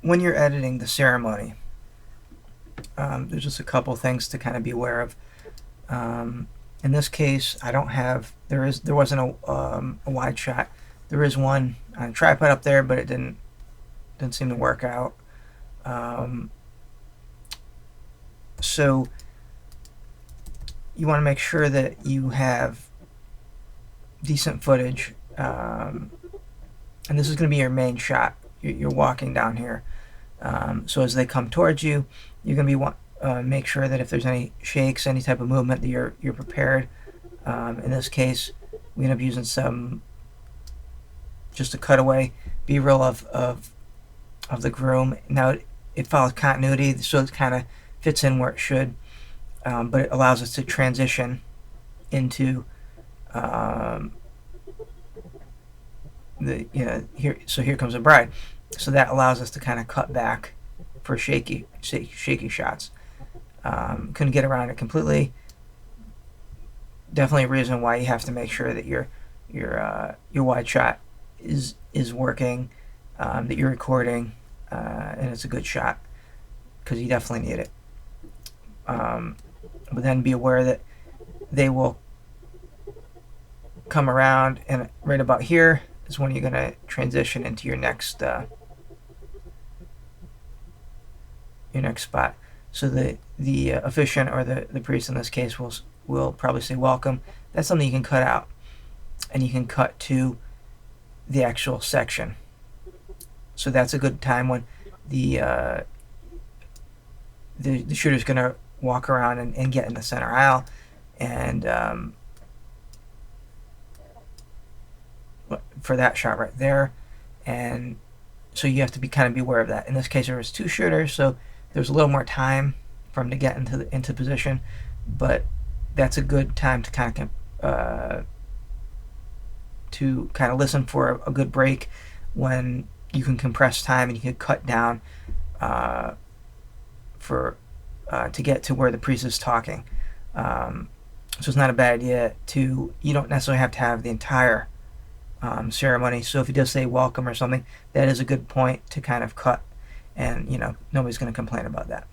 when you're editing the ceremony, there's just a couple things to kind of be aware of. In this case, I don't have there wasn't a wide shot. There is one on a tripod up there, but it didn't seem to work out. So you want to make sure that you have decent footage, and this is going to be your main shot. You're walking down here, so as they come towards you, you're going to be make sure that if there's any shakes, any type of movement, that you're prepared. In this case, we end up using just a cutaway B-roll of the groom. Now it follows continuity, so it kind of fits in where it should, but it allows us to transition into here. So here comes a bride. So that allows us to kind of cut back for shaky shots. Couldn't get around it completely. Definitely a reason why you have to make sure that your wide shot is working, that you're recording, and it's a good shot, because you definitely need it. But then be aware that they will come around, and right about here is when you're going to transition into your next spot. So the officiant, or the priest in this case, will probably say welcome. That's something you can cut out, and you can cut to the actual section. So that's a good time when the shooter's going to walk around and get in the center aisle, and for that shot right there. And so you have to be aware of that. In this case, there was two shooters, so there's a little more time for him to get into position, but that's a good time to kind of listen for a good break, when you can compress time and you can cut down to get to where the priest is talking. So it's not a bad idea you don't necessarily have to have the entire ceremony. So if you just say welcome or something, that is a good point to kind of cut, and nobody's going to complain about that.